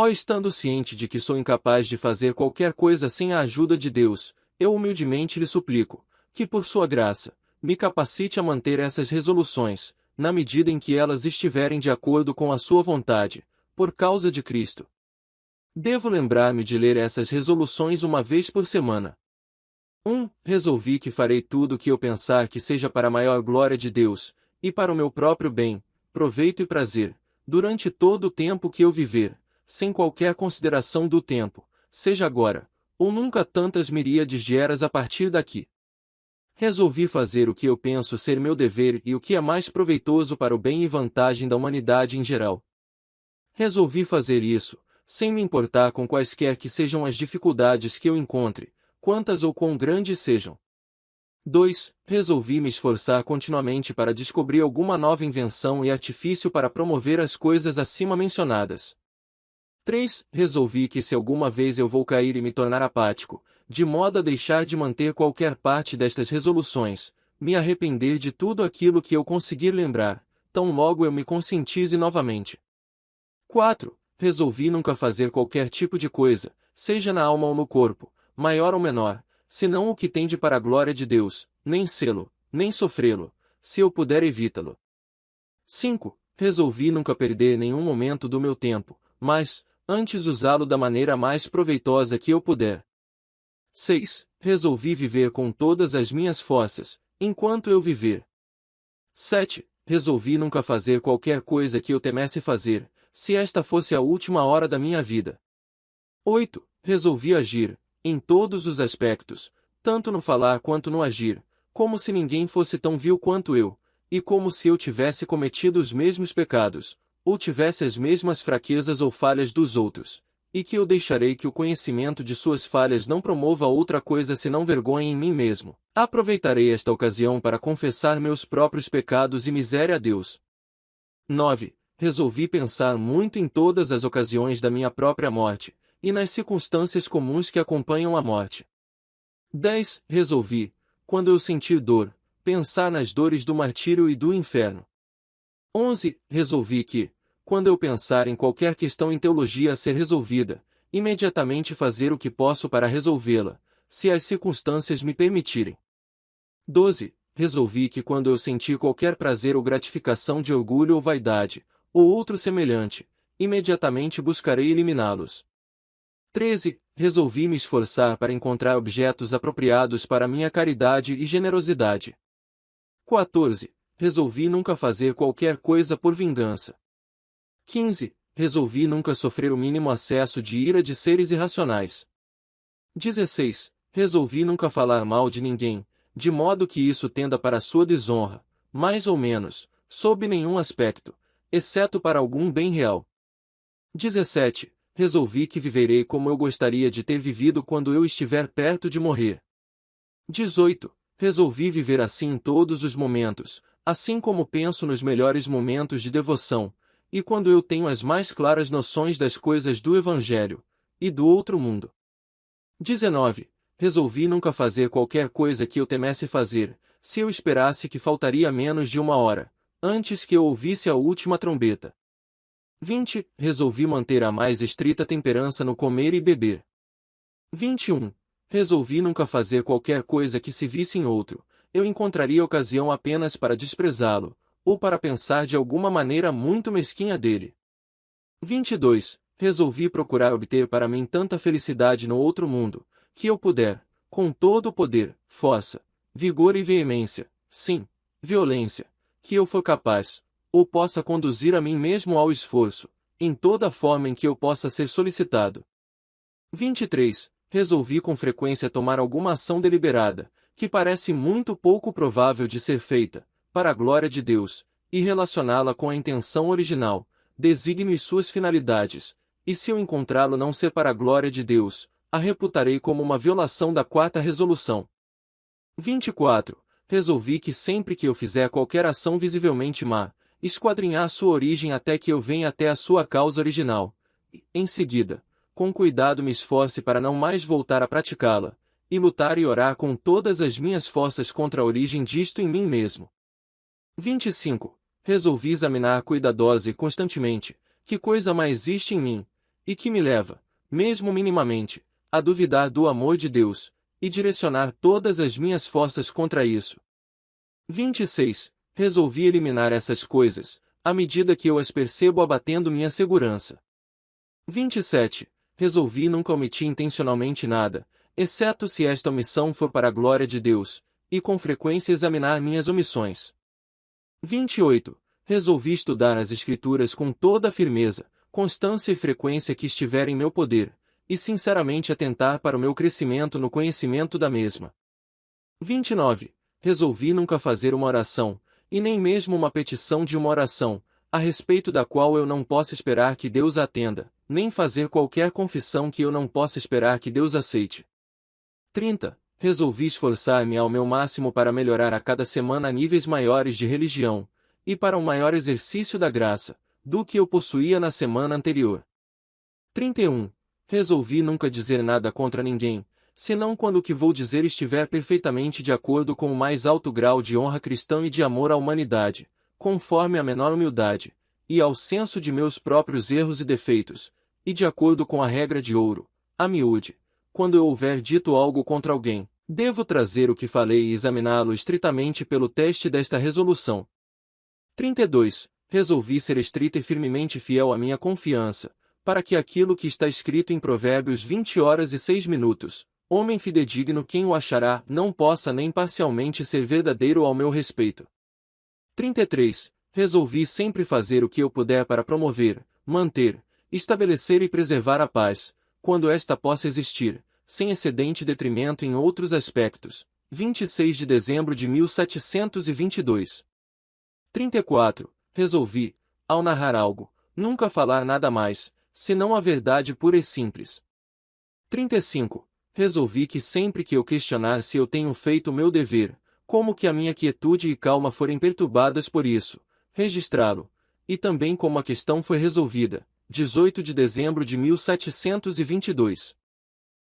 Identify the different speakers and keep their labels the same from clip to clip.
Speaker 1: Estando ciente de que sou incapaz de fazer qualquer coisa sem a ajuda de Deus, eu humildemente lhe suplico, que por sua graça, me capacite a manter essas resoluções, na medida em que elas estiverem de acordo com a sua vontade, por causa de Cristo. Devo lembrar-me de ler essas resoluções uma vez por semana. 1. Resolvi que farei tudo o que eu pensar que seja para a maior glória de Deus, e para o meu próprio bem, proveito e prazer, durante todo o tempo que eu viver, sem qualquer consideração do tempo, seja agora, ou nunca tantas miríades de eras a partir daqui. Resolvi fazer o que eu penso ser meu dever e o que é mais proveitoso para o bem e vantagem da humanidade em geral. Resolvi fazer isso, sem me importar com quaisquer que sejam as dificuldades que eu encontre, quantas ou quão grandes sejam. 2. Resolvi me esforçar continuamente para descobrir alguma nova invenção e artifício para promover as coisas acima mencionadas. 3. Resolvi que se alguma vez eu vou cair e me tornar apático, de modo a deixar de manter qualquer parte destas resoluções, me arrepender de tudo aquilo que eu conseguir lembrar, tão logo eu me conscientize novamente. 4. Resolvi nunca fazer qualquer tipo de coisa, seja na alma ou no corpo, maior ou menor, senão o que tende para a glória de Deus, nem sê-lo, nem sofrê-lo, se eu puder evitá-lo. 5. Resolvi nunca perder nenhum momento do meu tempo, mas, antes usá-lo da maneira mais proveitosa que eu puder. 6. Resolvi viver com todas as minhas forças, enquanto eu viver. 7. Resolvi nunca fazer qualquer coisa que eu temesse fazer, se esta fosse a última hora da minha vida. 8. Resolvi agir, em todos os aspectos, tanto no falar quanto no agir, como se ninguém fosse tão vil quanto eu, e como se eu tivesse cometido os mesmos pecados, ou tivesse as mesmas fraquezas ou falhas dos outros, e que eu deixarei que o conhecimento de suas falhas não promova outra coisa senão vergonha em mim mesmo. Aproveitarei esta ocasião para confessar meus próprios pecados e miséria a Deus. 9. Resolvi pensar muito em todas as ocasiões da minha própria morte, e nas circunstâncias comuns que acompanham a morte. 10. Resolvi, quando eu sentir dor, pensar nas dores do martírio e do inferno. 11. Resolvi que, quando eu pensar em qualquer questão em teologia a ser resolvida, imediatamente fazer o que posso para resolvê-la, se as circunstâncias me permitirem. 12. Resolvi que quando eu sentir qualquer prazer ou gratificação de orgulho ou vaidade, ou outro semelhante, imediatamente buscarei eliminá-los. 13. Resolvi me esforçar para encontrar objetos apropriados para minha caridade e generosidade. 14. Resolvi nunca fazer qualquer coisa por vingança. 15. Resolvi nunca sofrer o mínimo acesso de ira de seres irracionais. 16. Resolvi nunca falar mal de ninguém, de modo que isso tenda para sua desonra, mais ou menos, sob nenhum aspecto, exceto para algum bem real. 17. Resolvi que viverei como eu gostaria de ter vivido quando eu estiver perto de morrer. 18. Resolvi viver assim em todos os momentos, assim como penso nos melhores momentos de devoção, e quando eu tenho as mais claras noções das coisas do Evangelho, e do outro mundo. 19. Resolvi nunca fazer qualquer coisa que eu temesse fazer, se eu esperasse que faltaria menos de uma hora, antes que eu ouvisse a última trombeta. 20. Resolvi manter a mais estrita temperança no comer e beber. 21. Resolvi nunca fazer qualquer coisa que se visse em outro, eu encontraria ocasião apenas para desprezá-lo, ou para pensar de alguma maneira muito mesquinha dele. 22. Resolvi procurar obter para mim tanta felicidade no outro mundo, que eu puder, com todo o poder, força, vigor e veemência, sim, violência, que eu for capaz, ou possa conduzir a mim mesmo ao esforço, em toda a forma em que eu possa ser solicitado. 23. Resolvi com frequência tomar alguma ação deliberada, que parece muito pouco provável de ser feita, para a glória de Deus, e relacioná-la com a intenção original, desígnio e suas finalidades, e se eu encontrá-lo não ser para a glória de Deus, a reputarei como uma violação da quarta resolução. 24. Resolvi que sempre que eu fizer qualquer ação visivelmente má, esquadrinhar sua origem até que eu venha até a sua causa original, e, em seguida, com cuidado me esforce para não mais voltar a praticá-la, e lutar e orar com todas as minhas forças contra a origem disto em mim mesmo. 25. Resolvi examinar cuidadosa e constantemente, que coisa má existe em mim, e que me leva, mesmo minimamente, a duvidar do amor de Deus, e direcionar todas as minhas forças contra isso. 26. Resolvi eliminar essas coisas, à medida que eu as percebo abatendo minha segurança. 27. Resolvi nunca omitir intencionalmente nada, exceto se esta omissão for para a glória de Deus, e com frequência examinar minhas omissões. 28. Resolvi estudar as Escrituras com toda a firmeza, constância e frequência que estiver em meu poder, e sinceramente atentar para o meu crescimento no conhecimento da mesma. 29. Resolvi nunca fazer uma oração, e nem mesmo uma petição de uma oração, a respeito da qual eu não possa esperar que Deus a atenda, nem fazer qualquer confissão que eu não possa esperar que Deus aceite. 30. Resolvi esforçar-me ao meu máximo para melhorar a cada semana níveis maiores de religião, e para um maior exercício da graça, do que eu possuía na semana anterior. 31. Resolvi nunca dizer nada contra ninguém, senão quando o que vou dizer estiver perfeitamente de acordo com o mais alto grau de honra cristã e de amor à humanidade, conforme a menor humildade, e ao senso de meus próprios erros e defeitos, e de acordo com a regra de ouro, a miúde, quando eu houver dito algo contra alguém, devo trazer o que falei e examiná-lo estritamente pelo teste desta resolução. 32. Resolvi ser estrita e firmemente fiel à minha confiança, para que aquilo que está escrito em Provérbios 20h06, homem fidedigno quem o achará, não possa nem parcialmente ser verdadeiro ao meu respeito. 33. Resolvi sempre fazer o que eu puder para promover, manter, estabelecer e preservar a paz, quando esta possa existir, sem excedente detrimento em outros aspectos. 26 de dezembro de 1722. 34. Resolvi, ao narrar algo, nunca falar nada mais, senão a verdade pura e simples. 35. Resolvi que sempre que eu questionar se eu tenho feito o meu dever, como que a minha quietude e calma forem perturbadas por isso, registrá-lo, e também como a questão foi resolvida. 18 de dezembro de 1722.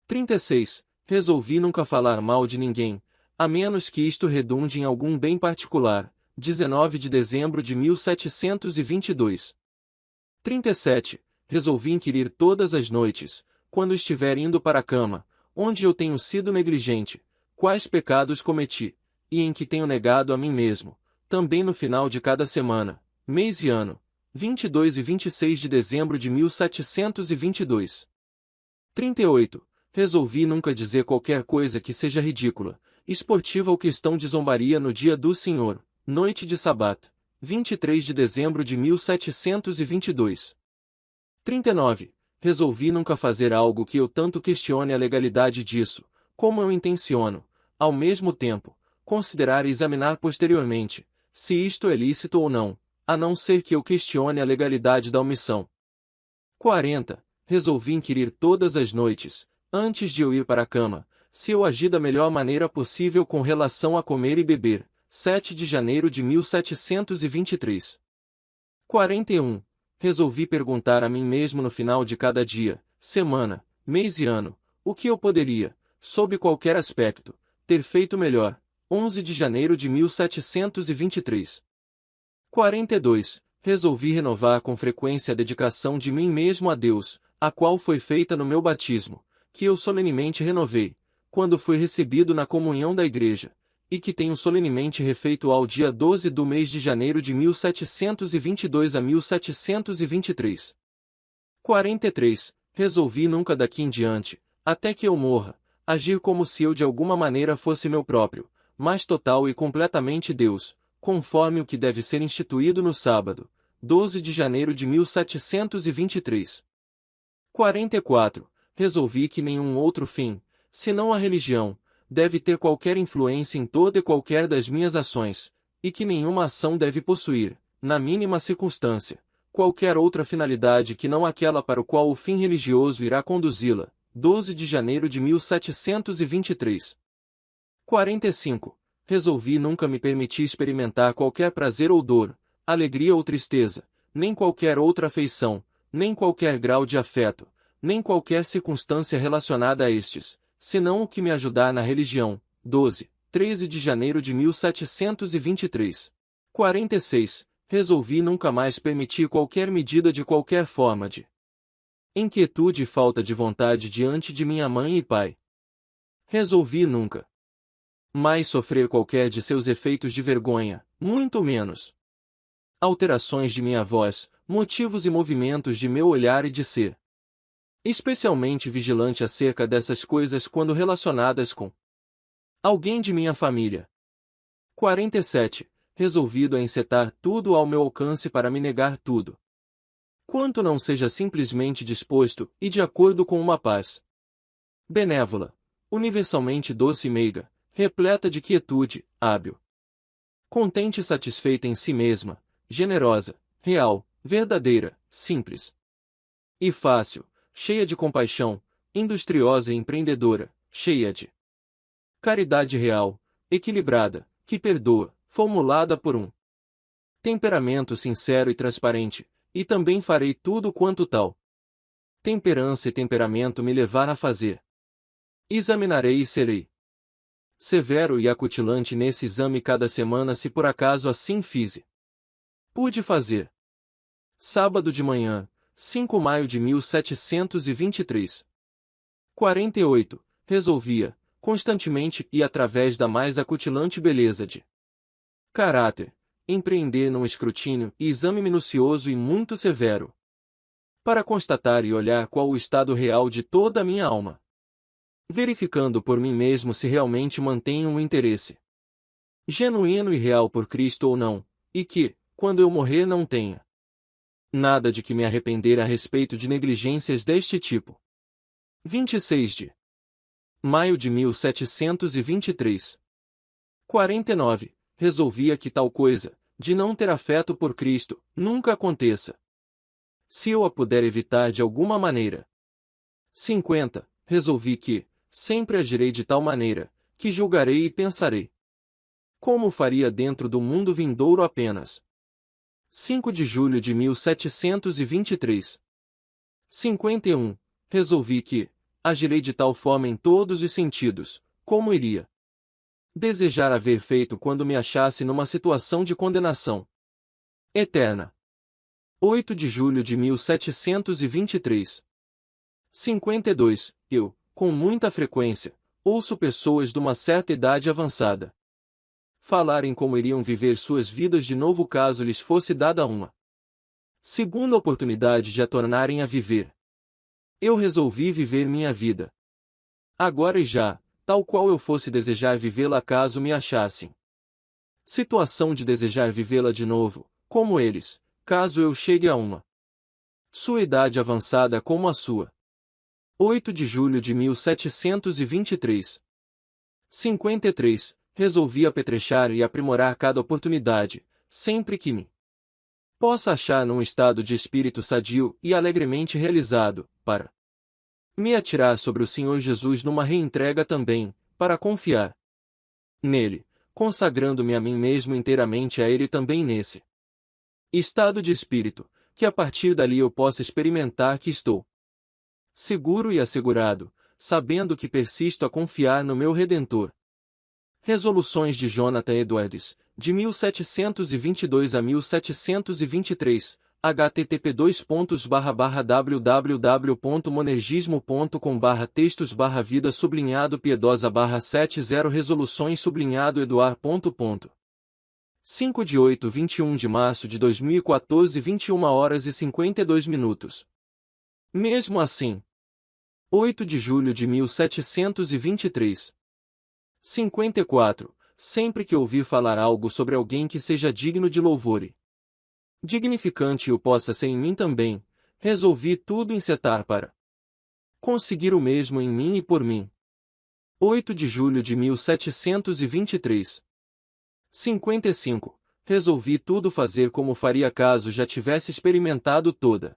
Speaker 1: 36. Resolvi nunca falar mal de ninguém, a menos que isto redunde em algum bem particular. 19 de dezembro de 1722. 37. Resolvi inquirir todas as noites, quando estiver indo para a cama, onde eu tenho sido negligente, quais pecados cometi, e em que tenho negado a mim mesmo, também no final de cada semana, mês e ano. 22 e 26 de dezembro de 1722. 38. Resolvi nunca dizer qualquer coisa que seja ridícula, esportiva ou questão de zombaria no dia do Senhor, noite de Sabat, 23 de dezembro de 1722. 39. Resolvi nunca fazer algo que eu tanto questione a legalidade disso, como eu intenciono, ao mesmo tempo, considerar e examinar posteriormente, se isto é lícito ou não ser que eu questione a legalidade da omissão. 40. Resolvi inquirir todas as noites, antes de eu ir para a cama, se eu agi da melhor maneira possível com relação a comer e beber. 7 de janeiro de 1723. 41. Resolvi perguntar a mim mesmo no final de cada dia, semana, mês e ano, o que eu poderia, sob qualquer aspecto, ter feito melhor. 11 de janeiro de 1723. 42. Resolvi renovar com frequência a dedicação de mim mesmo a Deus, a qual foi feita no meu batismo, que eu solenemente renovei, quando fui recebido na comunhão da Igreja, e que tenho solenemente refeito ao dia 12 do mês de janeiro de 1722 a 1723. 43. Resolvi nunca daqui em diante, até que eu morra, agir como se eu de alguma maneira fosse meu próprio, mas total e completamente Deus, conforme o que deve ser instituído no sábado, 12 de janeiro de 1723. 44. Resolvi que nenhum outro fim, senão a religião, deve ter qualquer influência em toda e qualquer das minhas ações, e que nenhuma ação deve possuir, na mínima circunstância, qualquer outra finalidade que não aquela para o qual o fim religioso irá conduzi-la. 12 de janeiro de 1723. 45. Resolvi nunca me permitir experimentar qualquer prazer ou dor, alegria ou tristeza, nem qualquer outra afeição, nem qualquer grau de afeto, nem qualquer circunstância relacionada a estes, senão o que me ajudar na religião. 13 de janeiro de 1723. 46. Resolvi nunca mais permitir qualquer medida de qualquer forma de Inquietude e falta de vontade diante de minha mãe e pai. Resolvi nunca mais sofrer qualquer de seus efeitos de vergonha, muito menos alterações de minha voz, motivos e movimentos de meu olhar e de ser. Especialmente vigilante acerca dessas coisas quando relacionadas com alguém de minha família. 47. Resolvido a encetar tudo ao meu alcance para me negar tudo quanto não seja simplesmente disposto e de acordo com uma paz benévola, universalmente doce e meiga, repleta de quietude, hábil, contente e satisfeita em si mesma, generosa, real, verdadeira, simples e fácil, cheia de compaixão, industriosa e empreendedora, cheia de caridade real, equilibrada, que perdoa, formulada por um temperamento sincero e transparente, e também farei tudo quanto tal temperança e temperamento me levar a fazer. Examinarei e serei severo e acutilante nesse exame cada semana se por acaso assim fize. Pude fazer. Sábado de manhã, 5 maio de 1723. 48. Resolvia, constantemente e através da mais acutilante beleza de caráter, empreender num escrutínio e exame minucioso e muito severo, para constatar e olhar qual o estado real de toda a minha alma, verificando por mim mesmo se realmente mantenho um interesse genuíno e real por Cristo ou não, e que, quando eu morrer não tenha nada de que me arrepender a respeito de negligências deste tipo. 26 de maio de 1723. 49. Resolvia que tal coisa, de não ter afeto por Cristo, nunca aconteça, se eu a puder evitar de alguma maneira. 50. Resolvi que, sempre agirei de tal maneira, que julgarei e pensarei como faria dentro do mundo vindouro apenas. 5 de julho de 1723. 51. Resolvi que agirei de tal forma em todos os sentidos, como iria desejar haver feito quando me achasse numa situação de condenação eterna. 8 de julho de 1723. 52. Eu, com muita frequência, ouço pessoas de uma certa idade avançada falarem como iriam viver suas vidas de novo caso lhes fosse dada uma segunda oportunidade de a tornarem a viver. Eu resolvi viver minha vida agora e já, tal qual eu fosse desejar vivê-la caso me achassem situação de desejar vivê-la de novo, como eles, caso eu chegue a uma sua idade avançada como a sua. 8 de julho de 1723. 53. Resolvi apetrechar e aprimorar cada oportunidade, sempre que me possa achar num estado de espírito sadio e alegremente realizado, para me atirar sobre o Senhor Jesus numa reentrega também, para confiar nele, consagrando-me a mim mesmo inteiramente a ele também nesse estado de espírito, que a partir dali eu possa experimentar que estou seguro e assegurado, sabendo que persisto a confiar no meu Redentor. Resoluções de Jonathan Edwards, de 1722 a 1723, http://www.monergismo.com/textos/vida-piedosa/70 Resoluções Eduard. 5 de 21 de março de 2014 21 horas e 52 minutos. Mesmo assim. 8 de julho de 1723. 54. Sempre que ouvir falar algo sobre alguém que seja digno de louvor e dignificante e o possa ser em mim também, resolvi tudo encetar para conseguir o mesmo em mim e por mim. 8 de julho de 1723. 55. Resolvi tudo fazer como faria caso já tivesse experimentado toda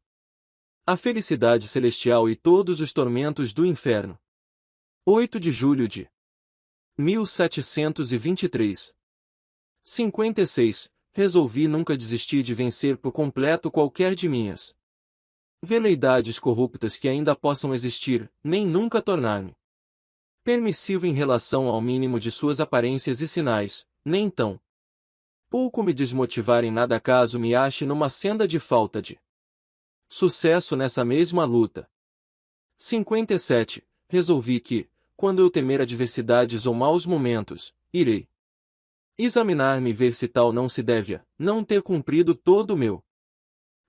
Speaker 1: a felicidade celestial e todos os tormentos do inferno. 8 de julho de 1723. 56. Resolvi nunca desistir de vencer por completo qualquer de minhas veleidades corruptas que ainda possam existir, nem nunca tornar-me permissivo em relação ao mínimo de suas aparências e sinais, nem tão pouco me desmotivar em nada caso me ache numa senda de falta de sucesso nessa mesma luta. 57. Resolvi que, quando eu temer adversidades ou maus momentos, irei examinar-me e ver se tal não se deve a não ter cumprido todo o meu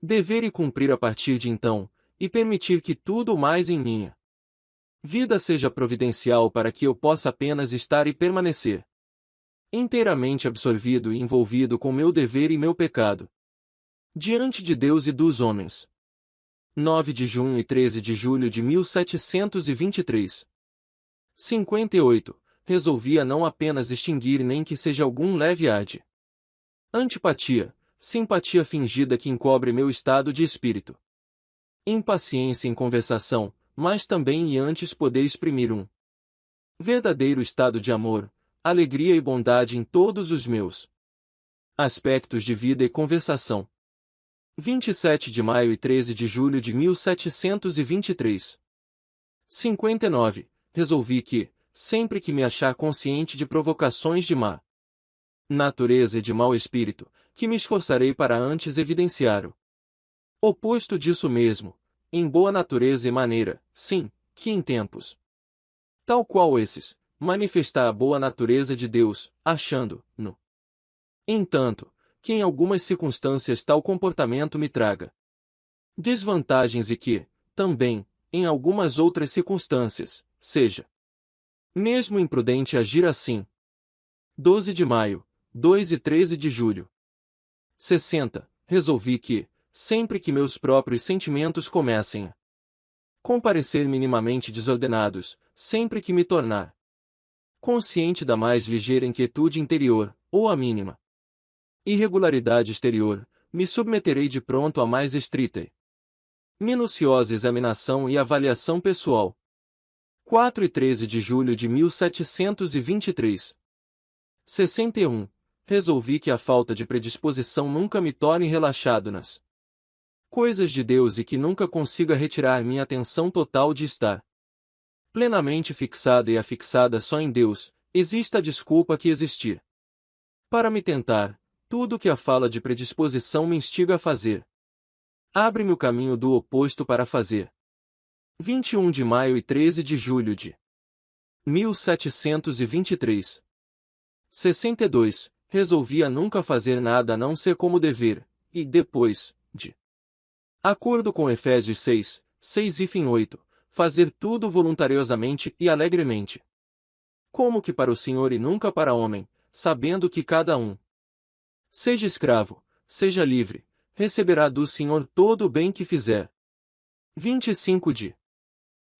Speaker 1: dever e cumprir a partir de então, e permitir que tudo mais em minha vida seja providencial para que eu possa apenas estar e permanecer inteiramente absorvido e envolvido com meu dever e meu pecado diante de Deus e dos homens. 9 de junho e 13 de julho de 1723. 58. Resolvi a não apenas extinguir nem que seja algum leve ar de antipatia, simpatia fingida que encobre meu estado de espírito. Impaciência em conversação, mas também e antes poder exprimir um verdadeiro estado de amor, alegria e bondade em todos os meus aspectos de vida e conversação. 27 de maio e 13 de julho de 1723. 59. Resolvi que, sempre que me achar consciente de provocações de má natureza e de mau espírito, que me esforçarei para antes evidenciar o oposto disso mesmo, em boa natureza e maneira, sim, que em tempos tal qual esses, manifestar a boa natureza de Deus, achando, no entanto, que em algumas circunstâncias tal comportamento me traga desvantagens e que, também, em algumas outras circunstâncias, seja mesmo imprudente agir assim. 12 de maio, 2 e 13 de julho. 60. Resolvi que, sempre que meus próprios sentimentos comecem a comparecer minimamente desordenados, sempre que me tornar consciente da mais ligeira inquietude interior, ou a mínima irregularidade exterior, me submeterei de pronto à mais estrita e minuciosa examinação e avaliação pessoal. 4 e 13 de julho de 1723. 61. Resolvi que a falta de predisposição nunca me torne relaxado nas coisas de Deus e que nunca consiga retirar minha atenção total de estar plenamente fixada e afixada só em Deus, exista a desculpa que existir para me tentar. Tudo que a fala de predisposição me instiga a fazer abre-me o caminho do oposto para fazer. 21 de maio e 13 de julho de 1723. 62. Resolvi a nunca fazer nada a não ser como dever, e depois, de acordo com Efésios 6, 6 e fim 8, fazer tudo voluntariosamente e alegremente. Como que para o Senhor e nunca para homem, sabendo que cada um seja escravo, seja livre, receberá do Senhor todo o bem que fizer. 25 de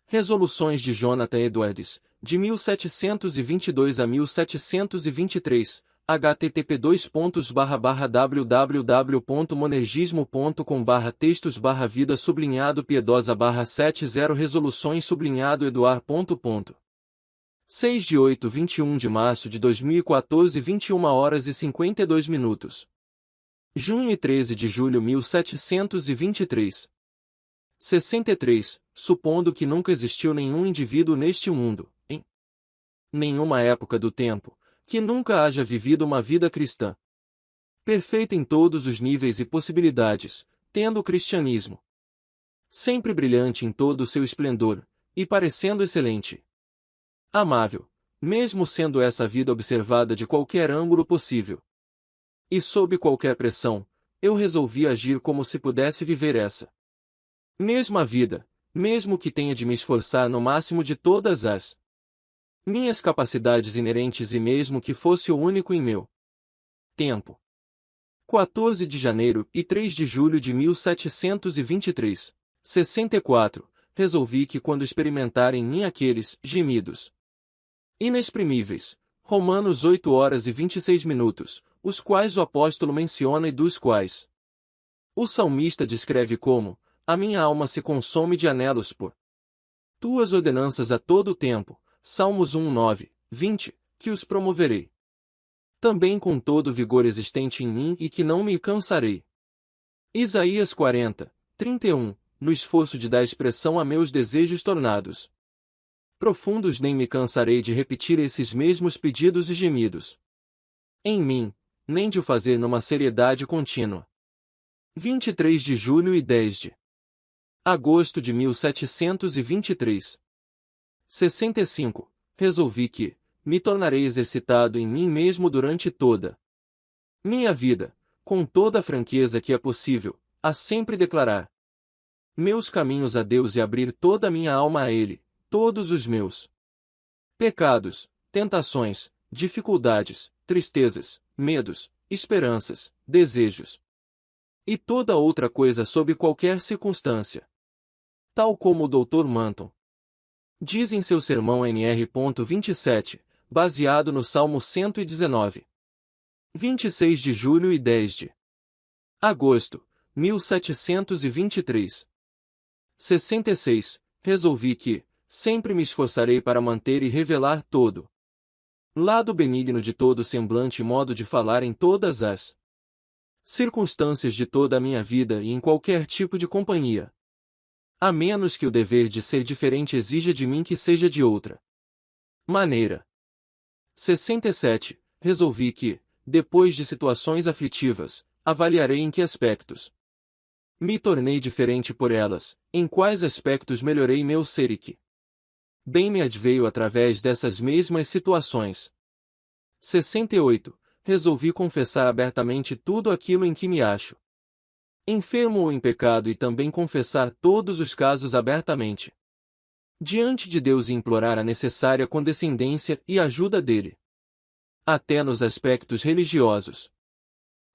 Speaker 1: Resoluções de Jonathan Edwards, de 1722 a 1723, http://www.monergismo.com/textos/vida-piedosa/70 Resoluções-Eduard. 6 de 8-21 de março de 2014 21 horas e 52 minutos. Junho e 13 de julho 1723. 63. Supondo que nunca existiu nenhum indivíduo neste mundo, em nenhuma época do tempo, que nunca haja vivido uma vida cristã perfeita em todos os níveis e possibilidades, tendo o cristianismo sempre brilhante em todo o seu esplendor, e parecendo excelente, amável, mesmo sendo essa vida observada de qualquer ângulo possível. E sob qualquer pressão, eu resolvi agir como se pudesse viver essa mesma vida, mesmo que tenha de me esforçar no máximo de todas as minhas capacidades inerentes e mesmo que fosse o único em meu tempo. 14 de janeiro e 3 de julho de 1723. 64. Resolvi que quando experimentar em mim aqueles gemidos inexprimíveis, Romanos 8 horas e 26 minutos, os quais o apóstolo menciona e dos quais o salmista descreve como: a minha alma se consome de anelos por tuas ordenanças a todo o tempo, Salmos 1, 9, 20, que os promoverei também com todo o vigor existente em mim e que não me cansarei. Isaías 40, 31, no esforço de dar expressão a meus desejos tornados profundos nem me cansarei de repetir esses mesmos pedidos e gemidos em mim, nem de o fazer numa seriedade contínua. 23 de julho e 10 de Agosto de 1723. 65. Resolvi que me tornarei exercitado em mim mesmo durante toda minha vida, com toda a franqueza que é possível, a sempre declarar meus caminhos a Deus e abrir toda a minha alma a Ele, todos os meus pecados, tentações, dificuldades, tristezas, medos, esperanças, desejos e toda outra coisa sob qualquer circunstância. Tal como o Dr. Manton diz em seu sermão Nr. 27, baseado no Salmo 119. 26 de julho e 10 de agosto, 1723. 66. Resolvi que sempre me esforçarei para manter e revelar todo lado benigno de todo semblante e modo de falar em todas as circunstâncias de toda a minha vida e em qualquer tipo de companhia. A menos que o dever de ser diferente exija de mim que seja de outra maneira. 67. Resolvi que, depois de situações aflitivas, avaliarei em que aspectos me tornei diferente por elas, em quais aspectos melhorei meu ser e que bem me adveio através dessas mesmas situações. 68. Resolvi confessar abertamente tudo aquilo em que me acho enfermo ou em pecado e também confessar todos os casos abertamente diante de Deus e implorar a necessária condescendência e ajuda dele. Até nos aspectos religiosos.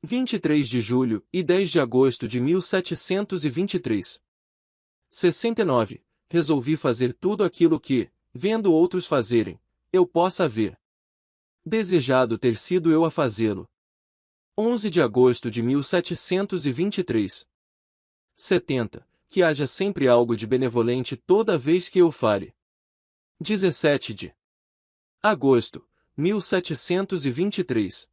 Speaker 1: 23 de julho e 10 de agosto de 1723. 69. Resolvi fazer tudo aquilo que, vendo outros fazerem, eu possa haver desejado ter sido eu a fazê-lo. 11 de agosto de 1723. 70. Que haja sempre algo de benevolente toda vez que eu fale. 17 de agosto, 1723.